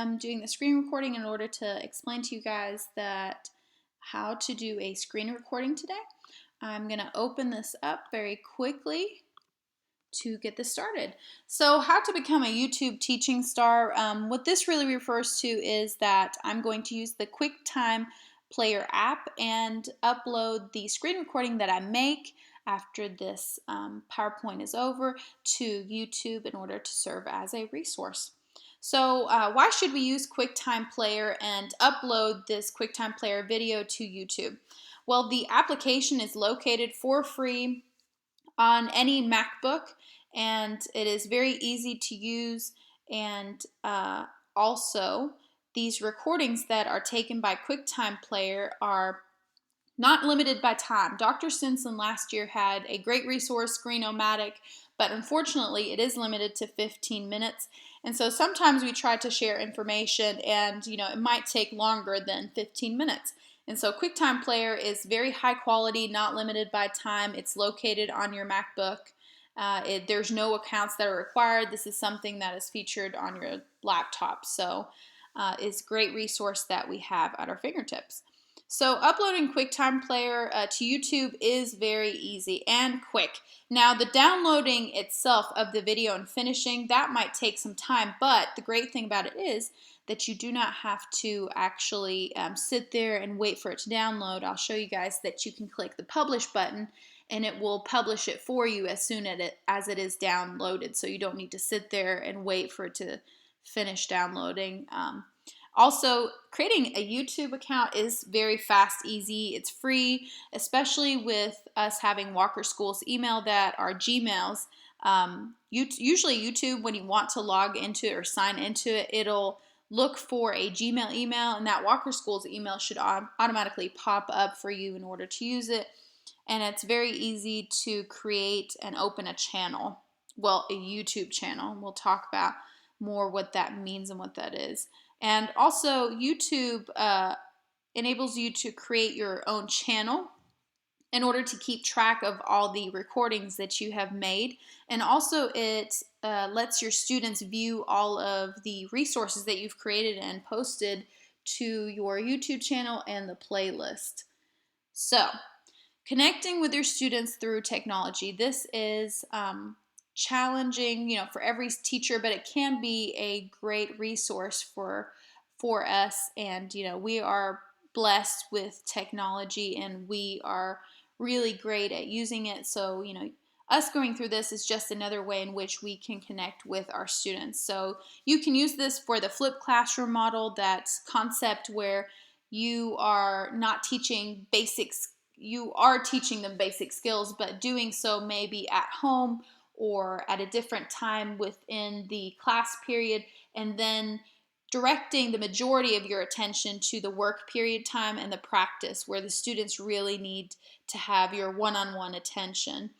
am doing the screen recording in order to explain to you guys that how to do a screen recording today. I'm going to open this up very quickly to get this started. So how to become a YouTube teaching star. What this really refers to is that I'm going to use the QuickTime Player app and upload the screen recording that I make after this PowerPoint is over to YouTube in order to serve as a resource. So why should we use QuickTime Player and upload this QuickTime Player video to YouTube? Well, the application is located for free on any MacBook, and it is very easy to use. And also, these recordings that are taken by QuickTime Player are not limited by time. Dr. Stinson last year had a great resource, Screen-O-Matic, but unfortunately it is limited to 15 minutes. And so sometimes we try to share information and it might take longer than 15 minutes. And so QuickTime Player is very high quality, not limited by time. It's located on your MacBook. There's no accounts that are required. This is something that is featured on your laptop. So it's a great resource that we have at our fingertips. So uploading QuickTime Player to YouTube is very easy and quick. Now the downloading itself of the video and finishing, that might take some time, but the great thing about it is that you do not have to actually sit there and wait for it to download. I'll show you guys that you can click the publish button and it will publish it for you as soon as it is downloaded. So you don't need to sit there and wait for it to finish downloading. Also, creating a YouTube account is very fast, easy. It's free, especially with us having Walker School's email that are Gmails. Usually YouTube, when you want to log into it or sign into it, it'll look for a Gmail email, and that Walker School's email should automatically pop up for you in order to use it. And it's very easy to create and open a channel, well, a YouTube channel. We'll talk about more what that means and what that is. And also, YouTube enables you to create your own channel in order to keep track of all the recordings that you have made. And also, it lets your students view all of the resources that you've created and posted to your YouTube channel and the playlist. So, connecting with your students through technology. This is challenging, for every teacher, but it can be a great resource for us. And we are blessed with technology, and we are really great at using it. So us going through this is just another way in which we can connect with our students. So you can use this for the flipped classroom model, that concept where you are not teaching basics. You are teaching them basic skills, but doing so maybe at home or at a different time within the class period, and then directing the majority of your attention to the work period time and the practice, where the students really need to have your one-on-one attention.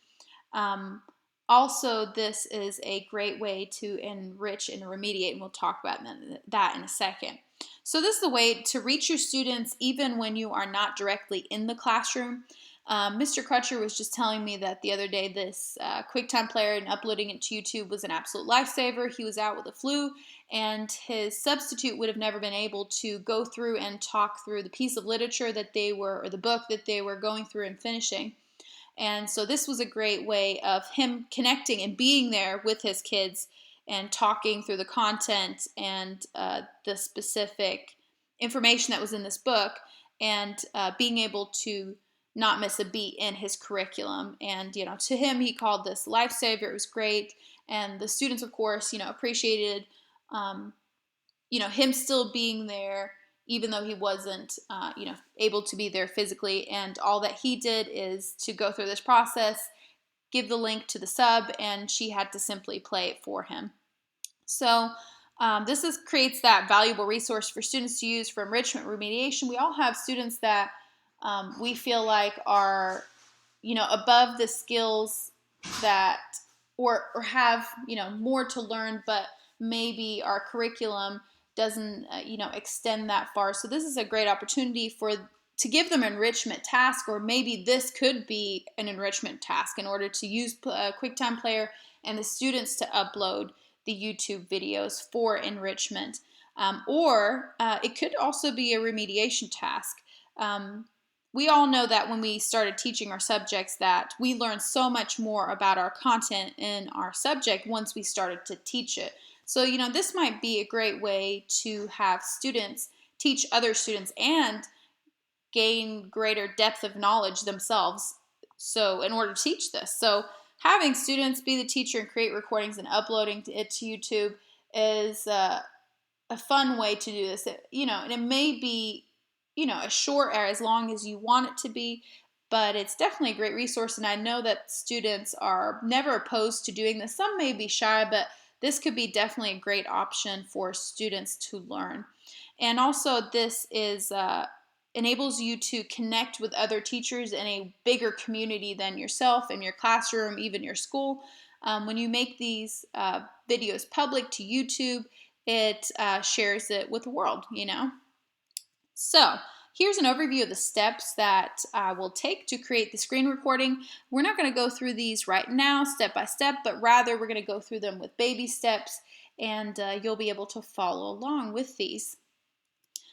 Also, this is a great way to enrich and remediate, and we'll talk about that in a second. So this is the way to reach your students even when you are not directly in the classroom. Mr. Crutcher was just telling me that the other day this QuickTime Player and uploading it to YouTube was an absolute lifesaver. He was out with the flu, and his substitute would have never been able to go through and talk through the piece of literature that they were, or the book that they were going through and finishing. And so this was a great way of him connecting and being there with his kids and talking through the content and the specific information that was in this book, and being able to not miss a beat in his curriculum. And to him, he called this lifesaver. It was great, and the students, of course, appreciated him still being there, even though he wasn't able to be there physically. And all that he did is to go through this process, give the link to the sub, and she had to simply play it for him. So this creates that valuable resource for students to use for enrichment remediation. We all have students that we feel like are, above the skills that, or have, more to learn, but maybe our curriculum doesn't, extend that far. So this is a great opportunity to give them an enrichment task, or maybe this could be an enrichment task in order to use QuickTime Player and the students to upload the YouTube videos for enrichment. or it could also be a remediation task. We all know that when we started teaching our subjects that we learned so much more about our content in our subject once we started to teach it. So, this might be a great way to have students teach other students and gain greater depth of knowledge themselves. So, in order to teach this, so having students be the teacher and create recordings and uploading it to YouTube is a fun way to do this. And it may be, as short or as long as you want it to be, but it's definitely a great resource. And I know that students are never opposed to doing this. Some may be shy, but this could be definitely a great option for students to learn. And also, this enables you to connect with other teachers in a bigger community than yourself in your classroom, even your school. When you make these videos public to YouTube, it shares it with the world, So here's an overview of the steps that I will take to create the screen recording. We're not going to go through these right now, step by step, but rather we're going to go through them with baby steps, and you'll be able to follow along with these.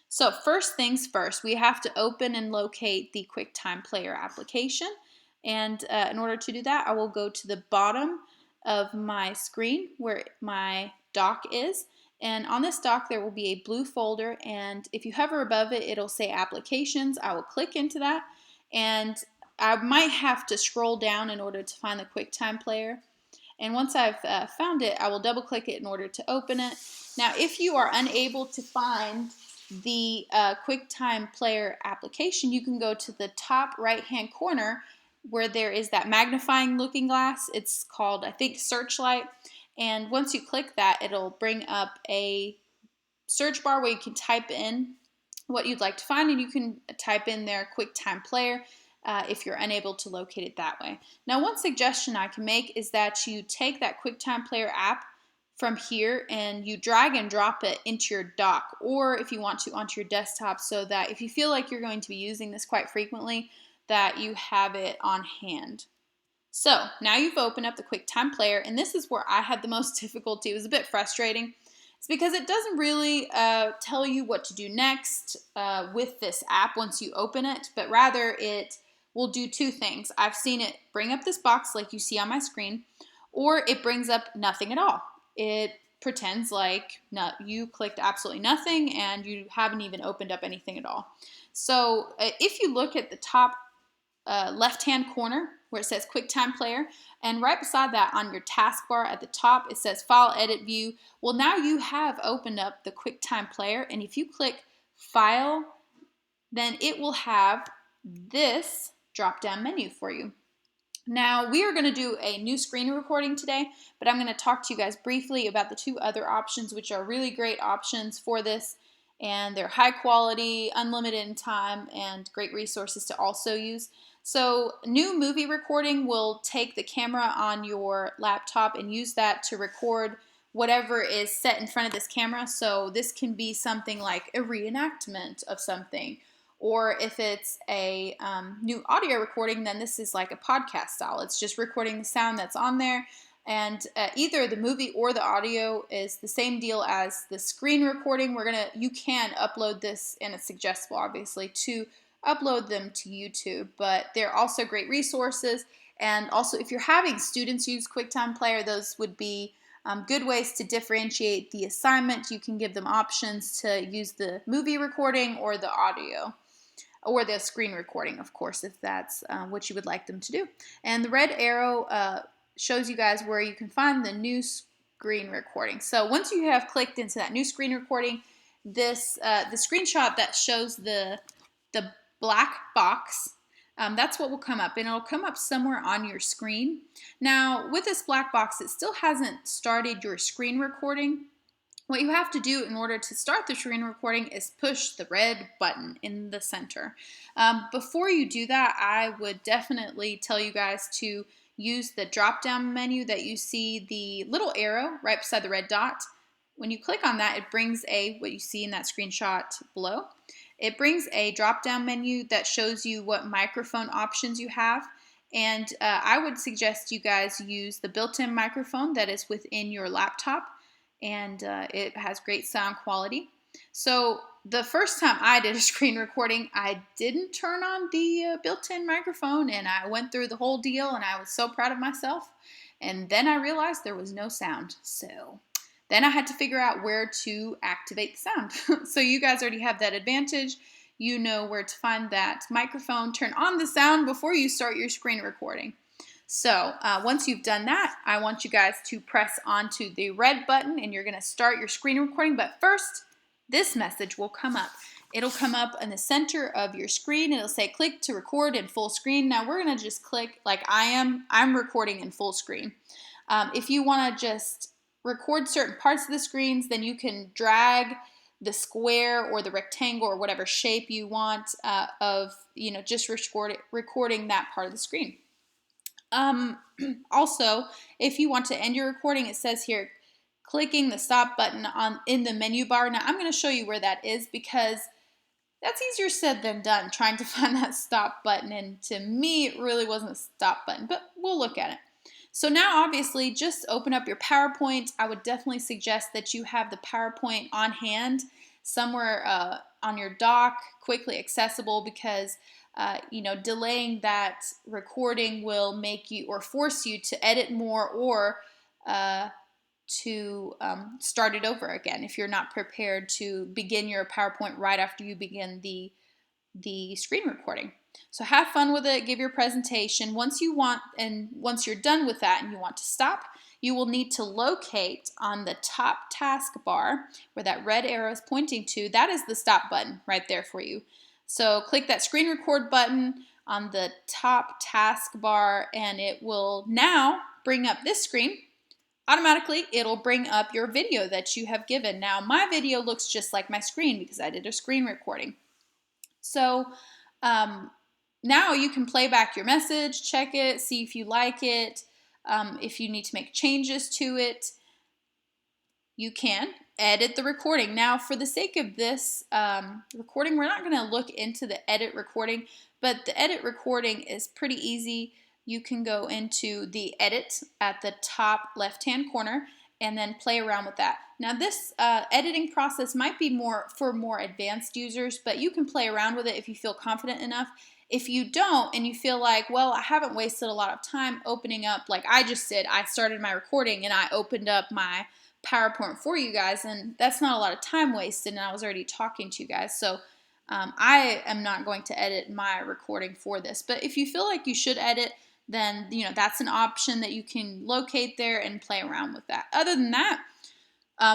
So first things first, we have to open and locate the QuickTime Player application. And in order to do that, I will go to the bottom of my screen where my dock is. And on this dock, there will be a blue folder. And if you hover above it, it'll say Applications. I will click into that. And I might have to scroll down in order to find the QuickTime Player. And once I've found it, I will double click it in order to open it. Now, if you are unable to find the QuickTime Player application, you can go to the top right-hand corner where there is that magnifying looking glass. It's called, I think, Searchlight. And once you click that, it'll bring up a search bar where you can type in what you'd like to find, and you can type in there QuickTime Player if you're unable to locate it that way. Now, one suggestion I can make is that you take that QuickTime Player app from here and you drag and drop it into your dock, or if you want to, onto your desktop, so that if you feel like you're going to be using this quite frequently, that you have it on hand. So now you've opened up the QuickTime Player, and this is where I had the most difficulty. It was a bit frustrating. It's because it doesn't really tell you what to do next with this app once you open it, but rather it will do two things. I've seen it bring up this box like you see on my screen, or it brings up nothing at all. It pretends like you clicked absolutely nothing and you haven't even opened up anything at all. So if you look at the top left-hand corner where it says QuickTime Player, and right beside that on your taskbar at the top, it says File, Edit, View. Well, now you have opened up the QuickTime Player, and if you click File, then it will have this drop-down menu for you. Now, we are going to do a new screen recording today, but I'm going to talk to you guys briefly about the two other options, which are really great options for this, and they're high quality, unlimited in time, and great resources to also use. So, new movie recording will take the camera on your laptop and use that to record whatever is set in front of this camera. So, this can be something like a reenactment of something. Or if it's a new audio recording, then this is like a podcast style. It's just recording the sound that's on there. And either the movie or the audio is the same deal as the screen recording. You can upload this, and it's suggestible, obviously, to upload them to YouTube. But they're also great resources. And also, if you're having students use QuickTime Player, those would be good ways to differentiate the assignment. You can give them options to use the movie recording or the audio, or the screen recording, of course, if that's what you would like them to do. And the red arrow shows you guys where you can find the new screen recording. So once you have clicked into that new screen recording, the screenshot that shows the black box, that's what will come up, and it'll come up somewhere on your screen. Now, with this black box, it still hasn't started your screen recording. What you have to do in order to start the screen recording is push the red button in the center. Before you do that, I would definitely tell you guys to use the drop-down menu that you see the little arrow right beside the red dot. When you click on that, it brings what you see in that screenshot below. It brings a drop-down menu that shows you what microphone options you have. And I would suggest you guys use the built-in microphone that is within your laptop. And it has great sound quality. So the first time I did a screen recording, I didn't turn on the built-in microphone, and I went through the whole deal, and I was so proud of myself. And then I realized there was no sound. So then I had to figure out where to activate the sound. So you guys already have that advantage. You know where to find that microphone, turn on the sound before you start your screen recording. So once you've done that, I want you guys to press onto the red button and you're going to start your screen recording. But first, this message will come up. It'll come up in the center of your screen. It'll say click to record in full screen. Now we're going to just click like I am. I'm recording in full screen. If you want to just record certain parts of the screens, then you can drag the square or the rectangle or whatever shape you want of, just recording that part of the screen. Also, if you want to end your recording, it says here, clicking the stop button in the menu bar. Now, I'm going to show you where that is because that's easier said than done, trying to find that stop button. And to me, it really wasn't a stop button, but we'll look at it. So now, obviously, just open up your PowerPoint. I would definitely suggest that you have the PowerPoint on hand somewhere on your dock, quickly accessible, because delaying that recording will make you or force you to edit more or to start it over again if you're not prepared to begin your PowerPoint right after you begin the screen recording. So have fun with it, give your presentation. Once you're done with that and you want to stop, you will need to locate on the top taskbar where that red arrow is pointing to. That is the stop button right there for you. So click that screen record button on the top taskbar and it will now bring up this screen. Automatically, it'll bring up your video that you have given. Now, my video looks just like my screen because I did a screen recording. So now you can play back your message, check it, see if you like it. If you need to make changes to it, you can edit the recording. Now, for the sake of this recording, we're not going to look into the edit recording, but the edit recording is pretty easy. You can go into the edit at the top left-hand corner and then play around with that. Now, this editing process might be more for more advanced users, but you can play around with it if you feel confident enough. If you don't and you feel like, well, I haven't wasted a lot of time opening up like I just did. I started my recording and I opened up my PowerPoint for you guys, and that's not a lot of time wasted, and I was already talking to you guys. So I am not going to edit my recording for this. But if you feel like you should edit, then that's an option that you can locate there and play around with that. Other than that,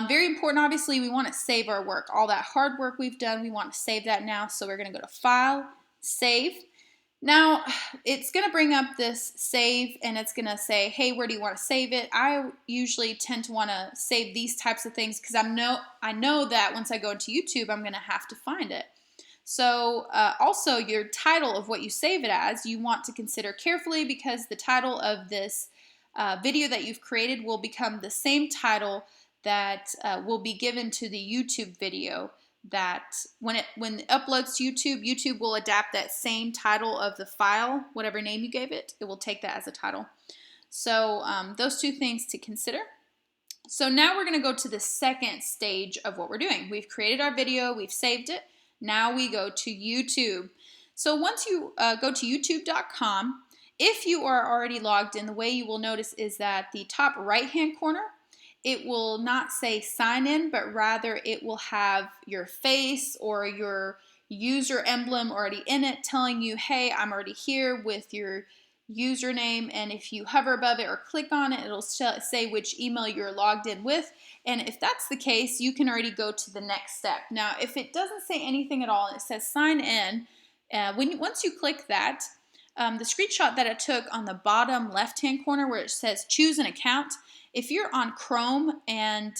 very important, obviously, we want to save our work. All that hard work we've done, we want to save that now. So we're going to go to File, Save. Now, it's going to bring up this save, and it's going to say, hey, where do you want to save it? I usually tend to want to save these types of things because I know that once I go into YouTube, I'm going to have to find it. So also your title of what you save it as, you want to consider carefully because the title of this video that you've created will become the same title that will be given to the YouTube video. That when it uploads to YouTube, YouTube will adapt that same title of the file, whatever name you gave it, it will take that as a title. So those two things to consider. So now we're going to go to the second stage of what we're doing. We've created our video, we've saved it. Now we go to YouTube. So once you go to youtube.com, if you are already logged in, the way you will notice is that the top right-hand corner, it will not say sign in, but rather it will have your face or your user emblem already in it telling you, hey, I'm already here with your username. And if you hover above it or click on it, it'll say which email you're logged in with. And if that's the case, you can already go to the next step. Now, if it doesn't say anything at all and it says sign in, once you click that, the screenshot that I took on the bottom left-hand corner where it says choose an account, if you're on Chrome and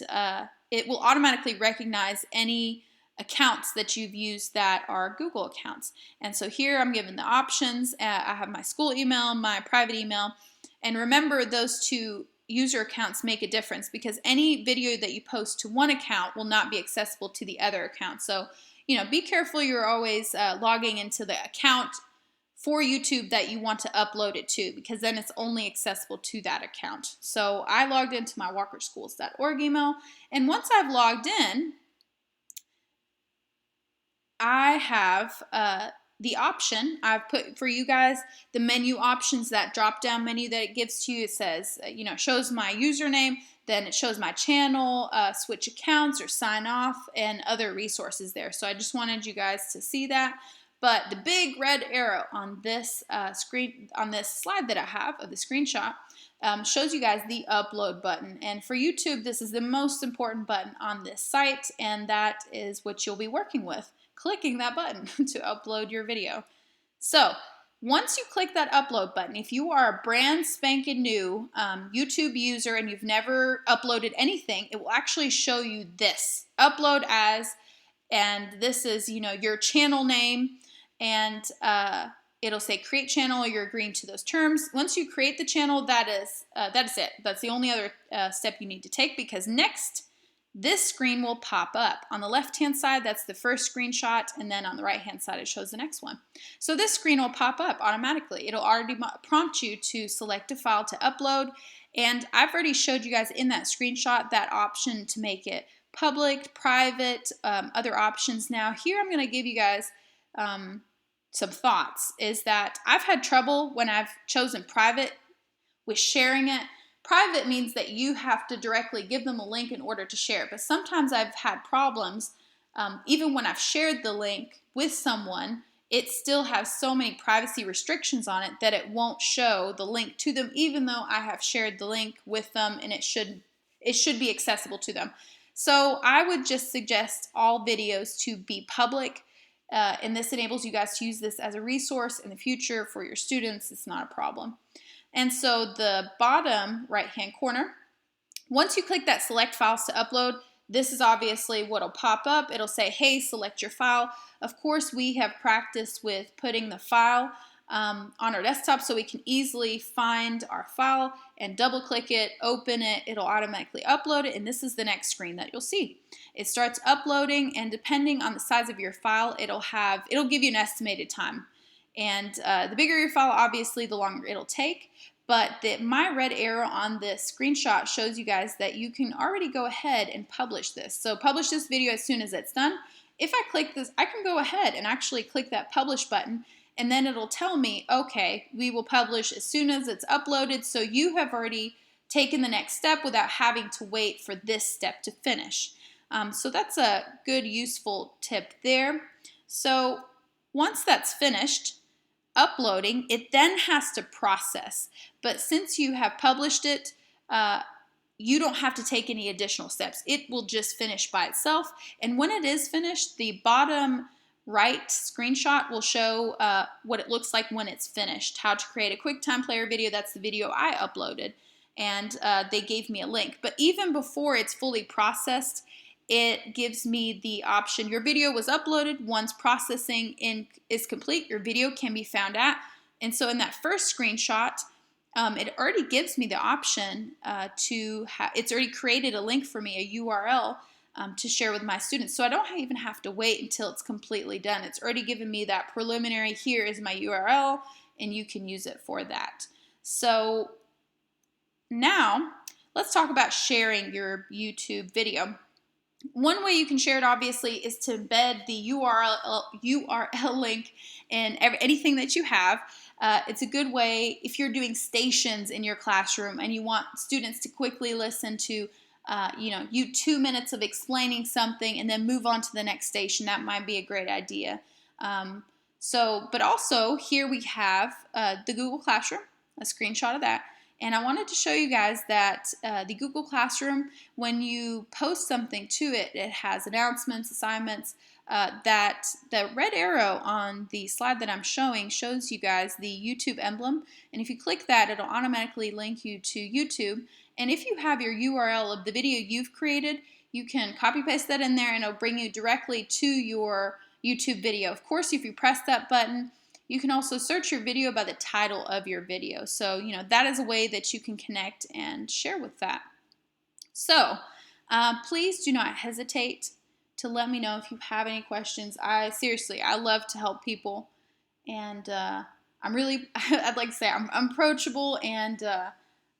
it will automatically recognize any accounts that you've used that are Google accounts. And so here I'm given the options. I have my school email, my private email. And remember, those two user accounts make a difference because any video that you post to one account will not be accessible to the other account. So, be careful you're always logging into the account for YouTube that you want to upload it to because then it's only accessible to that account. So I logged into my walkerschools.org email, and once I've logged in, I have the option. I've put for you guys the menu options, that drop down menu that it gives to you. It says, it shows my username, then it shows my channel, switch accounts or sign off, and other resources there. So I just wanted you guys to see that. But the big red arrow on this screen, on this slide that I have of the screenshot, shows you guys the upload button. And for YouTube, this is the most important button on this site, and that is what you'll be working with, clicking that button to upload your video. So once you click that upload button, if you are a brand spanking new YouTube user and you've never uploaded anything, it will actually show you this, upload as, and this is, your channel name, and it'll say create channel, or you're agreeing to those terms. Once you create the channel, that is it. That's the only other step you need to take, because next, this screen will pop up. On the left-hand side, that's the first screenshot, and then on the right-hand side, it shows the next one. So this screen will pop up automatically. It'll already prompt you to select a file to upload, and I've already showed you guys in that screenshot that option to make it public, private, other options. Now, here I'm going to give you guys some thoughts, is that I've had trouble when I've chosen private with sharing it. Private means that you have to directly give them a link in order to share it. But sometimes I've had problems, even when I've shared the link with someone, it still has so many privacy restrictions on it that it won't show the link to them, even though I have shared the link with them and it should be accessible to them. So I would just suggest all videos to be public. And this enables you guys to use this as a resource in the future for your students. It's not a problem. And so the bottom right-hand corner, once you click that select files to upload, this is obviously what will pop up. It'll say, hey, select your file. Of course, we have practiced with putting the file on our desktop so we can easily find our file and double click it, open it, it'll automatically upload it, and this is the next screen that you'll see. It starts uploading, and depending on the size of your file, it'll give you an estimated time. And the bigger your file, obviously, the longer it'll take. But my red arrow on this screenshot shows you guys that you can already go ahead and publish this. So publish this video as soon as it's done. If I click this, I can go ahead and actually click that publish button, and then it'll tell me, okay, we will publish as soon as it's uploaded. So you have already taken the next step without having to wait for this step to finish. So that's a good, useful tip there. So once that's finished uploading, it then has to process. But since you have published it, you don't have to take any additional steps. It will just finish by itself. And when it is finished, the bottom right screenshot will show what it looks like when it's finished. How to create a QuickTime Player video. That's the video I uploaded. And they gave me a link. But even before it's fully processed, it gives me the option, your video was uploaded. Once processing is complete, your video can be found at. And so in that first screenshot, it already gives me the option it's already created a link for me, a URL to share with my students. So I don't even have to wait until it's completely done. It's already given me that preliminary, here is my URL, and you can use it for that. So now let's talk about sharing your YouTube video. One way you can share it, obviously, is to embed the URL link in anything that you have. It's a good way if you're doing stations in your classroom and you want students to quickly listen to, 2 minutes of explaining something and then move on to the next station. That might be a great idea. But also here we have the Google Classroom, a screenshot of that. And I wanted to show you guys that the Google Classroom, when you post something to it, it has announcements, assignments, that the red arrow on the slide that I'm showing shows you guys the YouTube emblem. And if you click that, it'll automatically link you to YouTube. And if you have your URL of the video you've created, you can copy paste that in there and it'll bring you directly to your YouTube video. Of course, if you press that button, you can also search your video by the title of your video. So, that is a way that you can connect and share with that. So, please do not hesitate to let me know if you have any questions. I love to help people. And I'd like to say I'm approachable, and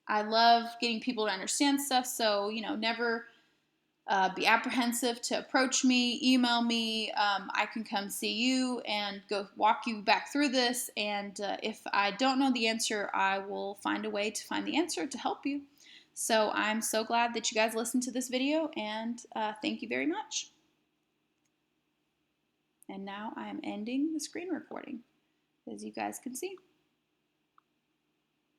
I love getting people to understand stuff. So, never be apprehensive to approach me, email me. I can come see you and go walk you back through this. And if I don't know the answer, I will find a way to find the answer to help you. So I'm so glad that you guys listened to this video, and thank you very much. And now I'm ending the screen recording, as you guys can see.